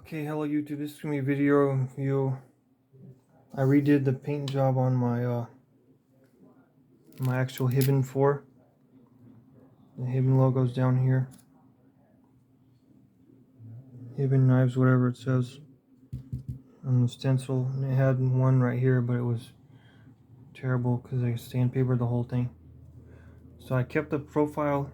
Okay, hello YouTube, this is going to be a video review. I redid the paint job on my my actual Hibben 4. The Hibben logo's down here. Hibben knives, whatever it says on the stencil. And it had one right here, but it was terrible because I sandpapered the whole thing. So I kept the profile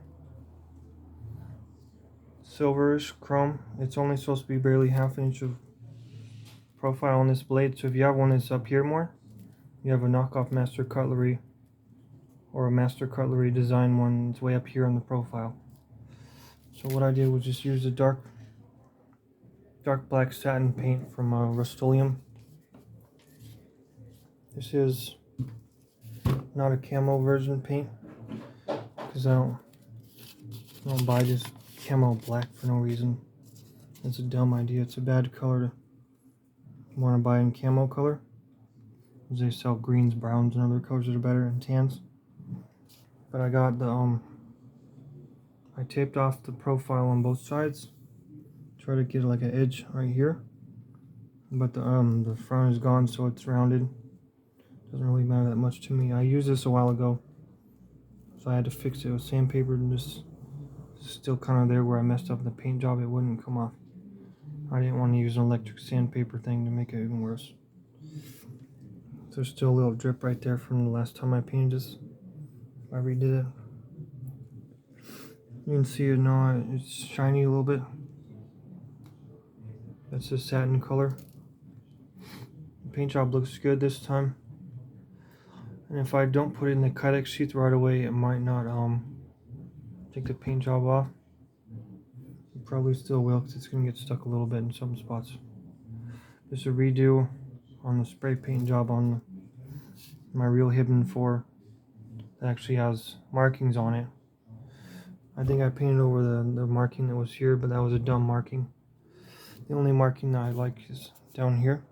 silverish chrome. It's only supposed to be barely half an inch of profile on this blade. So if you have one that's up here more, you have a knockoff Master Cutlery or a Master Cutlery design one that's way up here on the profile. So what I did was just use the dark black satin paint from Rustoleum. This is not a camo version paint because I don't buy this camo black for no reason. It's a dumb idea. It's a bad color to want to buy in camo color, because they sell greens, browns, and other colors that are better, and tans. But I got the I taped off the profile on both sides. Try to get like an edge right here, but the front is gone, so it's rounded. Doesn't really matter that much to me. I used this a while ago, so I had to fix it with sandpaper, and this is still kind of there where I messed up the paint job. It wouldn't come off. I didn't want to use an electric sandpaper thing to make it even worse. There's still a little drip right there from the last time I painted this. I redid it. You can see it now, it's shiny a little bit. That's the satin color. The paint job looks good this time. And if I don't put it in the Kydex sheath right away, it might not take the paint job off. It probably still will, because it's going to get stuck a little bit in some spots. Just a redo on the spray paint job on my real Hibben 4 that actually has markings on it. I think I painted over the marking that was here, but that was a dumb marking. The only marking that I like is down here.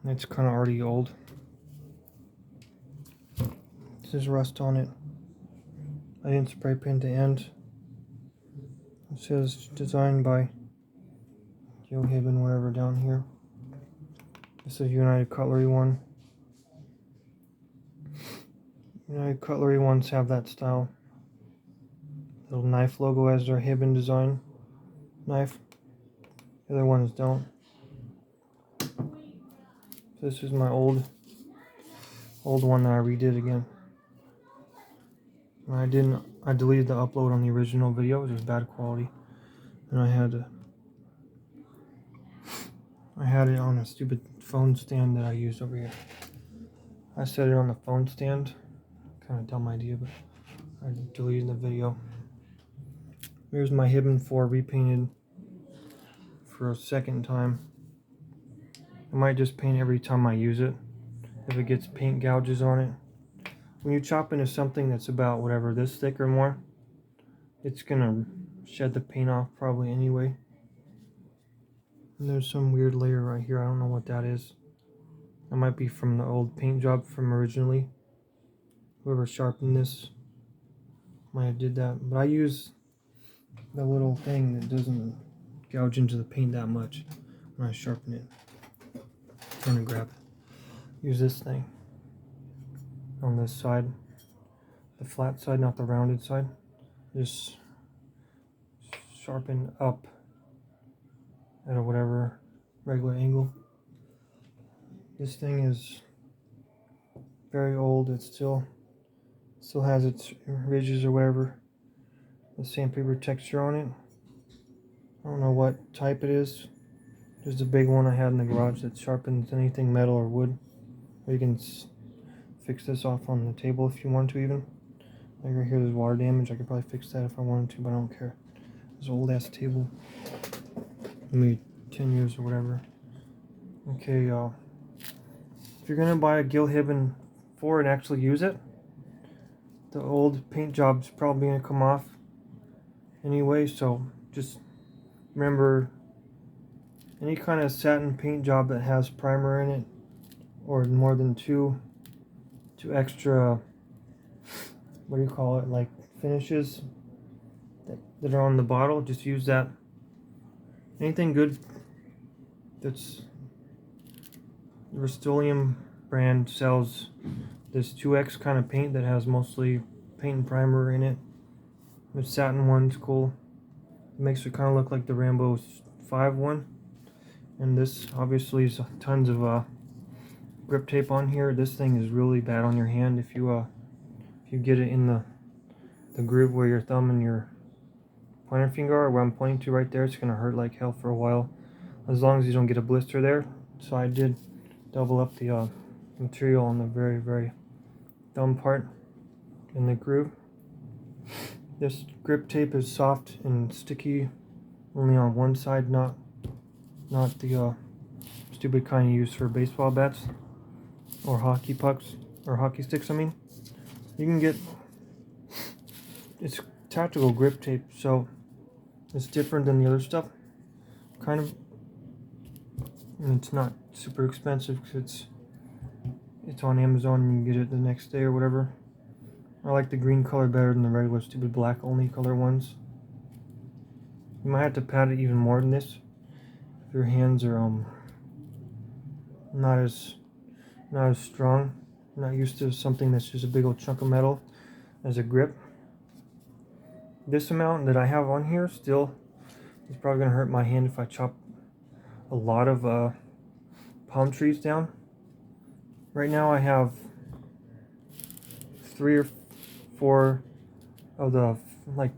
It's kind of already old. This is rust on it. I didn't spray paint the end. It says designed by Joe Hibben, whatever, down here. This is United Cutlery one. United Cutlery ones have that style. Little knife logo as their Hibben design knife. The other ones don't. This is my old one that I redid again. I deleted the upload on the original video. It was bad quality, and I had it on a stupid phone stand that I used over here. I set it on the phone stand. Kind of dumb idea, but I deleted the video. Here's my Hibben 4 repainted for a second time. I might just paint every time I use it if it gets paint gouges on it. When you chop into something that's about whatever, this thick or more, it's gonna shed the paint off probably anyway. And there's some weird layer right here. I don't know what that is. That might be from the old paint job from originally. Whoever sharpened this might have did that. But I use the little thing that doesn't gouge into the paint that much when I sharpen it. I'm trying to grab it. Use this thing on this side, the flat side, not the rounded side. Just sharpen up at a whatever regular angle. This thing is very old. It still has its ridges or whatever, the sandpaper texture on it. I don't know what type it is. There's a big one I had in the garage that sharpens anything metal or wood. Or you can fix this off on the table if you want to even. Like right here, there's water damage. I could probably fix that if I wanted to, but I don't care. This old ass table, maybe 10 years or whatever. Okay, y'all. If you're gonna buy a Gil Hibben 4 and actually use it, the old paint job's probably gonna come off anyway. So just remember, any kind of satin paint job that has primer in it, or more than two extra, what do you call it, like finishes that are on the bottle, just use that. Anything good That's Rustoleum brand sells this 2X kind of paint that has mostly paint and primer in it. The Satin one's cool. It makes it kind of look like the Rambo 5 one. And this obviously is tons of grip tape on here. This thing is really bad on your hand if you get it in the groove where your thumb and your pointer finger are, where I'm pointing to right there. It's gonna hurt like hell for a while, as long as you don't get a blister there. So I did double up the material on the very thumb part in the groove. This grip tape is soft and sticky only on one side, not the stupid kind you use for baseball bats or hockey pucks or hockey sticks. I mean, you can get, it's tactical grip tape, so it's different than the other stuff, kind of, and it's not super expensive because it's on Amazon and you can get it the next day or whatever. I like the green color better than the regular stupid black only color ones. You might have to pat it even more than this if your hands are not as strong, not used to something that's just a big old chunk of metal as a grip. This amount that I have on here still is probably gonna hurt my hand if I chop a lot of palm trees down. Right now I have 3 or 4 of the, like,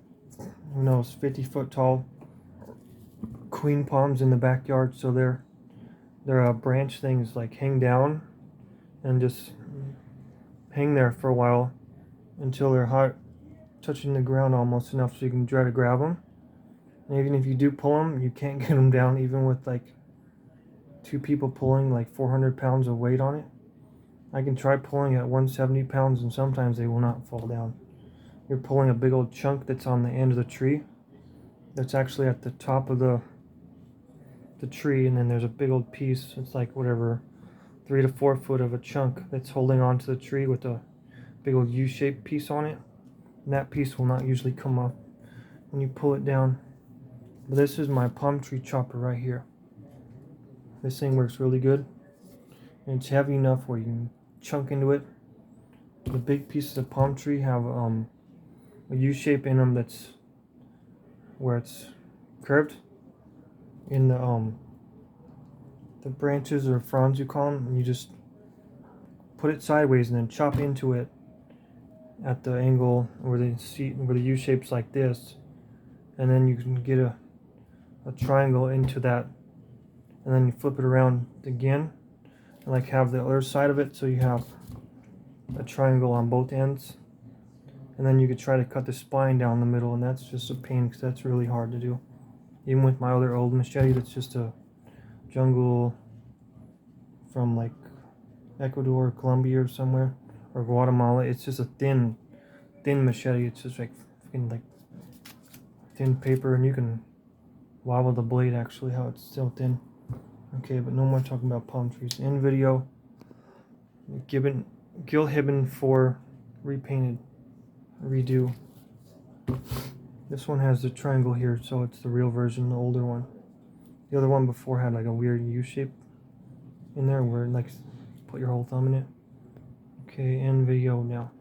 who knows, 50-foot tall queen palms in the backyard, so they're branch things like hang down and just hang there for a while until they're hot, touching the ground almost enough so you can try to grab them. And even if you do pull them, you can't get them down even with like 2 people pulling like 400 pounds of weight on it. I can try pulling at 170 pounds and sometimes they will not fall down. You're pulling a big old chunk that's on the end of the tree, that's actually at the top of the tree, and then there's a big old piece, it's like whatever, 3 to 4 foot of a chunk that's holding onto the tree with a big old U-shaped piece on it. And that piece will not usually come off when you pull it down. But this is my palm tree chopper right here. This thing works really good, and it's heavy enough where you can chunk into it. The big pieces of palm tree have a U-shape in them that's where it's curved in the branches or fronds you call them, and you just put it sideways and then chop into it at the angle where the U-shape's like this, and then you can get a triangle into that, and then you flip it around again and like have the other side of it, so you have a triangle on both ends. And then you could try to cut the spine down the middle, and that's just a pain because that's really hard to do. Even with my other old machete that's just a jungle from like Ecuador, Colombia or somewhere, or Guatemala, it's just a thin machete. It's just like freaking like thin paper, and you can wobble the blade actually how it's still thin. Okay, but no more talking about palm trees. End video. Gil Hibben 4 repainted, redo. This one has the triangle here, so it's the real version, the older one. The other one before had like a weird U shape in there where it like put your whole thumb in it. Okay, end video now.